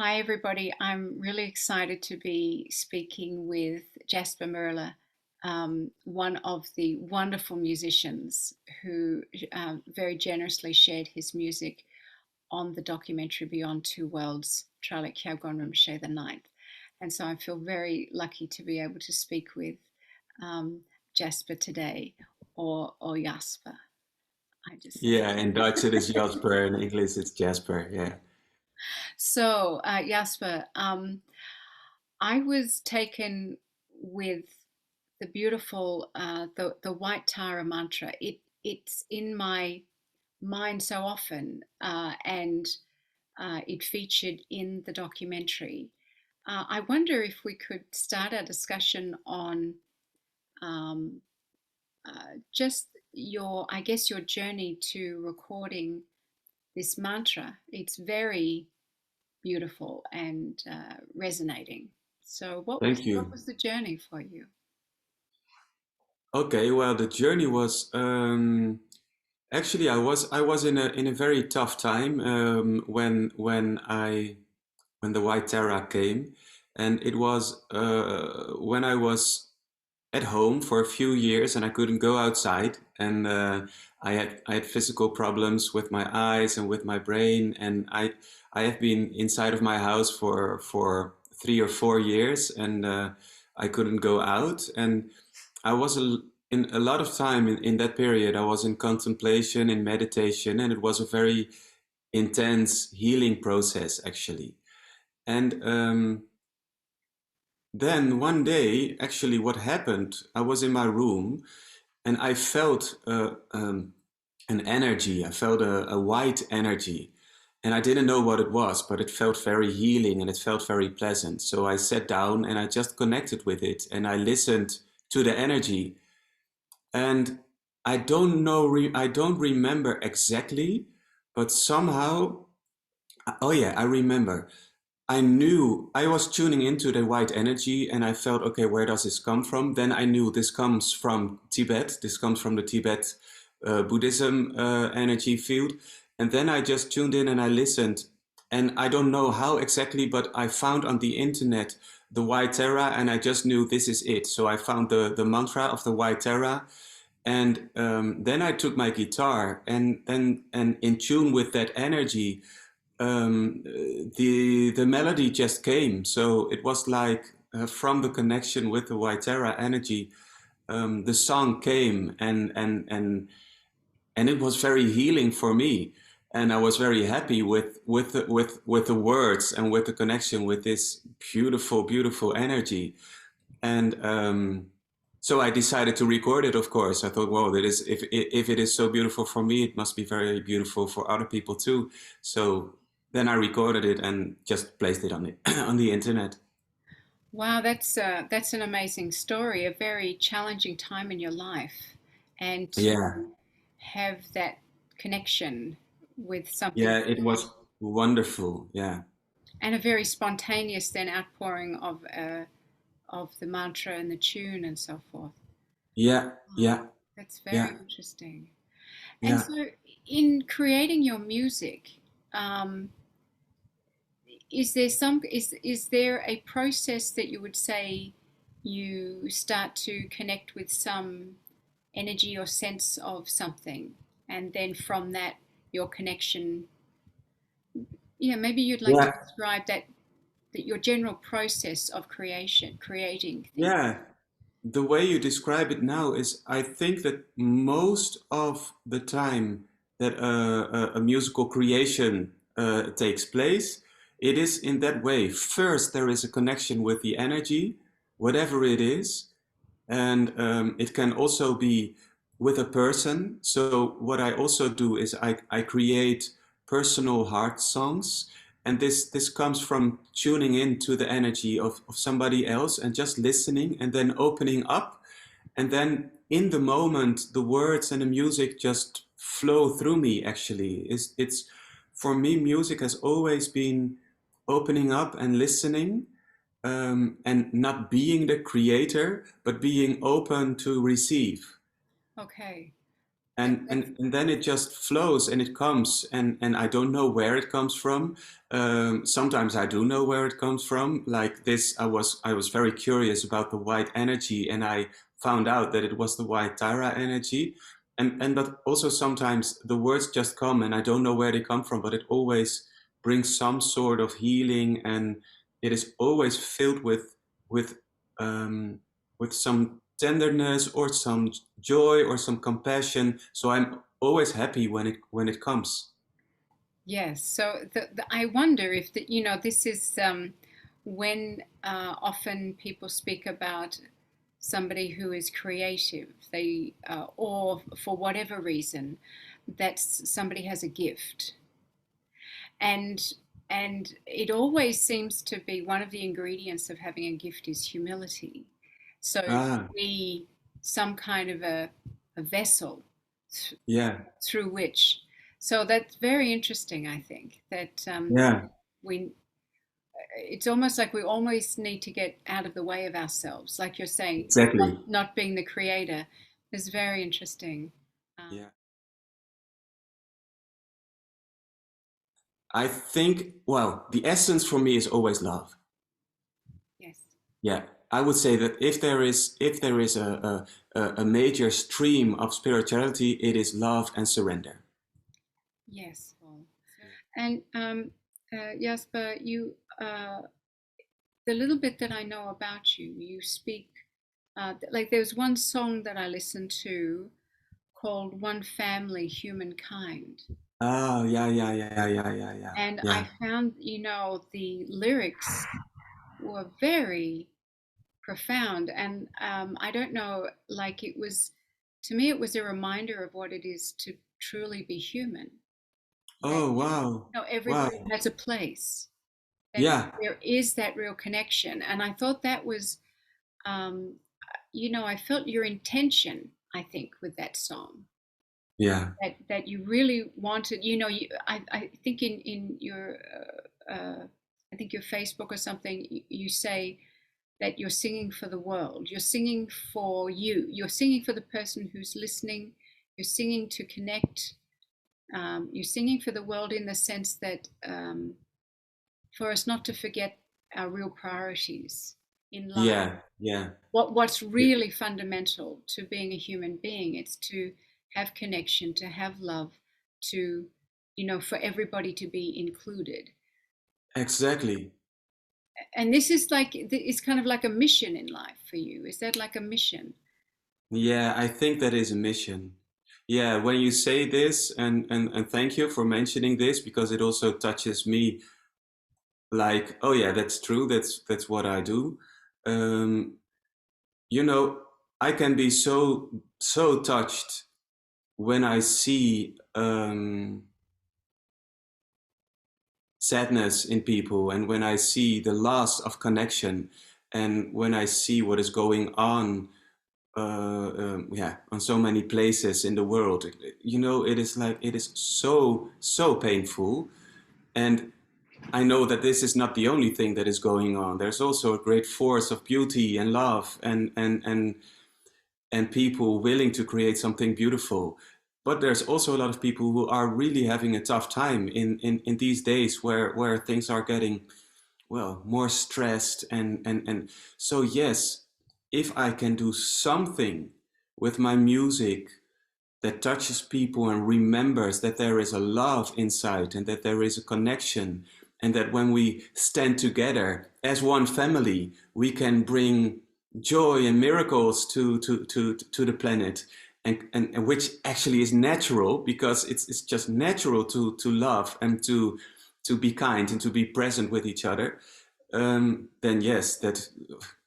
Hi, everybody. I'm really excited to be speaking with Jasper Merle, one of the wonderful musicians who very generously shared his music on the documentary Beyond Two Worlds, Traleg Kyabgon Rinpoche IX. And so I feel very lucky to be able to speak with Jasper today, or Jasper. I just say. Yeah, in Dutch it is Jasper, in English it's Jasper. Yeah. So, Jasper, I was taken with the beautiful the White Tara mantra. It's in my mind so often, and it featured in the documentary. I wonder if we could start a discussion on um, just I guess, your journey to recording this mantra. It's very beautiful and resonating. So, Thank what you. was the journey for you? Okay, well, the journey was actually I was in a very tough time when the White Terra came, and it was when I was at home for a few years and I couldn't go outside, and I had physical problems with my eyes and with my brain, and I have been inside of my house for 3 or 4 years, and I couldn't go out, and I was in a lot of time in that period. I was in contemplation, in meditation, and it was a very intense healing process actually. And then one day, actually, what happened, I was in my room and I felt an energy. I felt a white energy. And I didn't know what it was, but it felt very healing and it felt very pleasant. So I sat down and I just connected with it and I listened to the energy. And I don't remember exactly, but somehow, oh yeah, I remember. I knew I was tuning into the white energy and I felt, okay, where does this come from? Then I knew this comes from Tibet. This comes from the Tibet Buddhism energy field. And then I just tuned in and I listened. And I don't know how exactly, but I found on the internet the White Terra and I just knew this is it. So I found the mantra of the White Terra. And then I took my guitar and in tune with that energy, the melody just came. So it was like from the connection with the Waitara energy, the song came, and it was very healing for me. And I was very happy with the words and with the connection with this beautiful, beautiful energy. And so I decided to record it. Of course, I thought, well, if it is so beautiful for me, it must be very beautiful for other people too. So then I recorded it and just placed it on the on the internet. Wow, that's an amazing story. A very challenging time in your life, and Yeah, to have that connection with something, yeah, it was wonderful. Yeah, and a very spontaneous then outpouring of the mantra and the tune and so forth. yeah, Wow, yeah, that's very yeah, interesting. And yeah. so, in creating your music, um, is there a process that you would say you start to connect with some energy or sense of something, and then from that your connection, yeah, maybe you'd like to Yeah, describe that your general process of creating things. yeah. The way you describe it now is, I think that most of the time that a musical creation takes place, it is in that way. First, there is a connection with the energy, whatever it is, and it can also be with a person. So what I also do is I create personal heart songs, and this comes from tuning into the energy of somebody else and just listening and then opening up, and then in the moment the words and the music just flow through me. Actually, it's for me, music has always been opening up and listening, and not being the creator, but being open to receive. Okay. and then it just flows and it comes, and I don't know where it comes from. Sometimes I do know where it comes from. Like this, I was very curious about the white energy, and I found out that it was the white Tara energy. And but also sometimes the words just come, and I don't know where they come from, but it always brings some sort of healing, and it is always filled with um, with some tenderness or some joy or some compassion. So I'm always happy when it comes. Yes. So I wonder if this is when often people speak about somebody who is creative, or for whatever reason, that somebody has a gift, and and it always seems to be one of the ingredients of having a gift is humility. So to Ah, be some kind of a vessel th- yeah, through which. So that's very interesting, I think, that yeah, we it's almost like we always need to get out of the way of ourselves, like you're saying, exactly. not being the creator is very interesting. Yeah. I think, well, the essence for me is always love. Yes. Yeah. I would say that if there is a major stream of spirituality, it is love and surrender. Yes, Paul. And Jasper, the little bit that I know about you, you speak, like there's one song that I listened to called One Family, Humankind. Oh, yeah, yeah, yeah, yeah, yeah, yeah, And I yeah. found, the lyrics were very profound. And I don't know, like to me, it was a reminder of what it is to truly be human. That, Oh, wow, everybody wow. has a place, that Yeah, there is that real connection. And I thought that was, um, I felt your intention, I think, with that song. yeah. That you really wanted, I think in your, I think your Facebook or something, you say that you're singing for the world. You're singing for you. You're singing for the person who's listening. You're singing to connect. You're singing for the world in the sense that for us not to forget our real priorities in life. Yeah, yeah. What's really fundamental to being a human being? It's to have connection, to have love, to for everybody to be included. Exactly. And this is like it's kind of like a mission in life for you. Is that like a mission? Yeah, I think that is a mission. Yeah, when you say this, and thank you for mentioning this because it also touches me like, oh yeah, that's true. That's what I do. Um, you know, I can be so touched when I see sadness in people, and when I see the loss of connection, and when I see what is going on yeah, on so many places in the world. It is like it is so painful, and I know that this is not the only thing that is going on. There's also a great force of beauty and love, and people willing to create something beautiful. But there's also a lot of people who are really having a tough time in these days where things are getting, well, more stressed, and so yes, if I can do something with my music that touches people and remembers that there is a love inside and that there is a connection, and that when we stand together as one family we can bring joy and miracles to the planet, and which actually is natural because it's just natural to love and to be kind and to be present with each other, then yes, that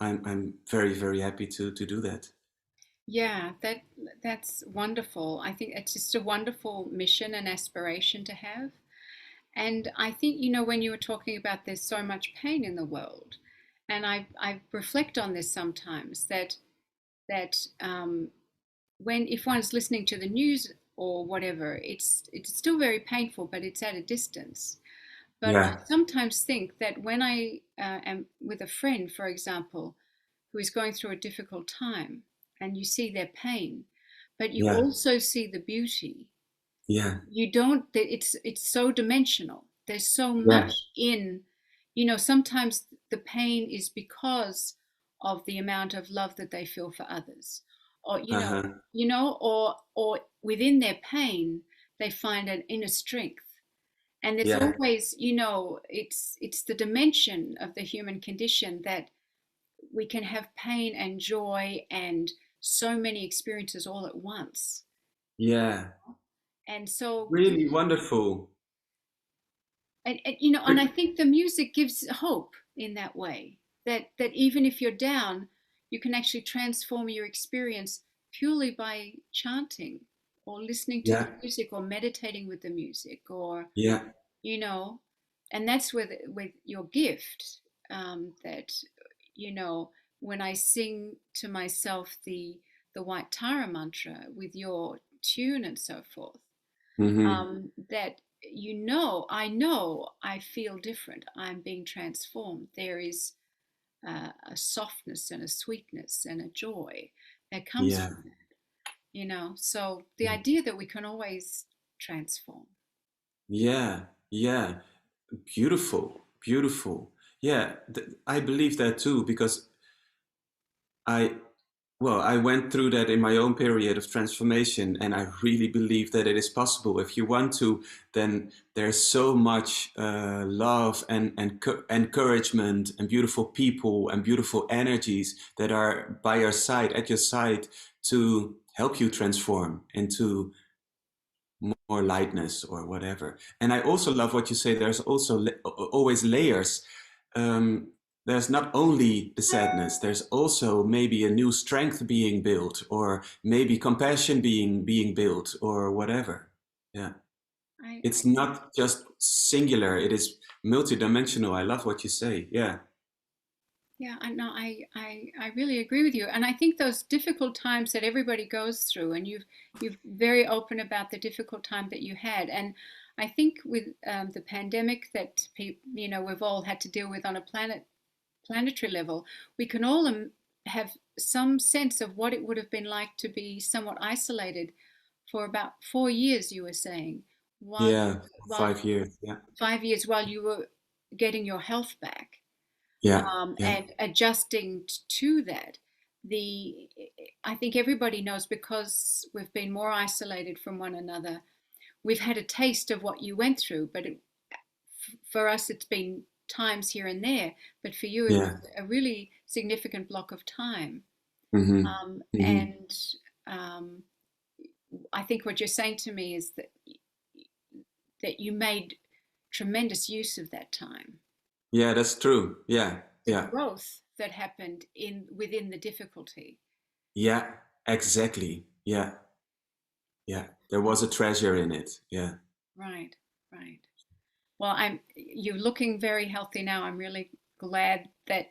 I'm very, very happy to do that. Yeah, that's wonderful. I think it's just a wonderful mission and aspiration to have. And I think, when you were talking about there's so much pain in the world, and I reflect on this sometimes that when if one's listening to the news or whatever, it's still very painful, but it's at a distance. But I Yeah, sometimes think that when I am with a friend, for example, who is going through a difficult time, and you see their pain, but you Yeah. also see the beauty. Yeah. You don't, it's so dimensional. There's so Yeah. much in, you know, sometimes the pain is because of the amount of love that they feel for others, or Uh-huh. or within their pain they find an inner strength. And it's Yeah. always, it's the dimension of the human condition that we can have pain and joy and so many experiences all at once. Yeah. And so Really wonderful. and I think the music gives hope in that way, that even if you're down, you can actually transform your experience purely by chanting or listening to the Yeah. music or meditating with the music, or Yeah. you know and that's with your gift, that you know when I sing to myself the white Tara mantra with your tune and so forth, Mm-hmm. that I feel different. I'm being transformed. There is a softness and a sweetness and a joy that comes Yeah. from that, so the idea that we can always transform. Yeah. Yeah. Beautiful. Beautiful. Yeah. I believe that too because I well, I went through that in my own period of transformation, and I really believe that it is possible. If you want to, then there's so much love and encouragement and beautiful people and beautiful energies that are by your side, at your side, to help you transform into more lightness or whatever. And I also love what you say. There's also always layers. Um, there's not only the sadness. There's also maybe a new strength being built, or maybe compassion being built, or whatever. Yeah, I it's not just singular. It is multidimensional. I love what you say. Yeah, Yeah, I know. I really agree with you, and I think those difficult times that everybody goes through, and you've very open about the difficult time that you had, and I think with the pandemic that we've all had to deal with on a planetary level, we can all have some sense of what it would have been like to be somewhat isolated for about 4 years. You were saying while yeah. while 5 years. Yeah, 5 years while you were getting your health back, yeah, yeah, and adjusting to that. The I think everybody knows, because we've been more isolated from one another. We've had a taste of what you went through, but for us, it's been times here and there. But for you, it was yeah. a really significant block of time. Mm-hmm. Mm-hmm. And um, I think what you're saying to me is that you made tremendous use of that time. Yeah, that's true. Yeah, The yeah. growth that happened in within the difficulty. Yeah, exactly. Yeah, yeah. There was a treasure in it. Yeah. Right, right. Well, you're looking very healthy now. I'm really glad that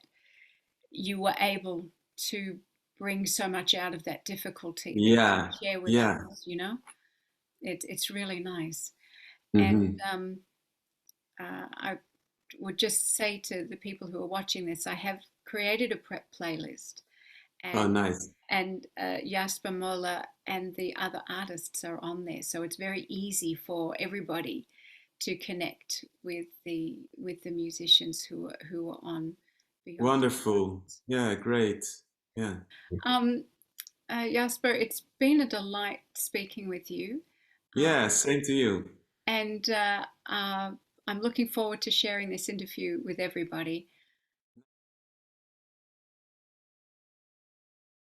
you were able to bring so much out of that difficulty that you Yeah. share with Yeah. others. It's really nice. And Mm-hmm. I would just say to the people who are watching this, I have created a prep playlist, Oh, and nice. Jasper Merle and the other artists are on there, so it's very easy for everybody to connect with the musicians who are on Beyond. Wonderful. Yeah, great. Yeah. Um, Jasper, it's been a delight speaking with you, Yeah, same to you. and I'm looking forward to sharing this interview with everybody.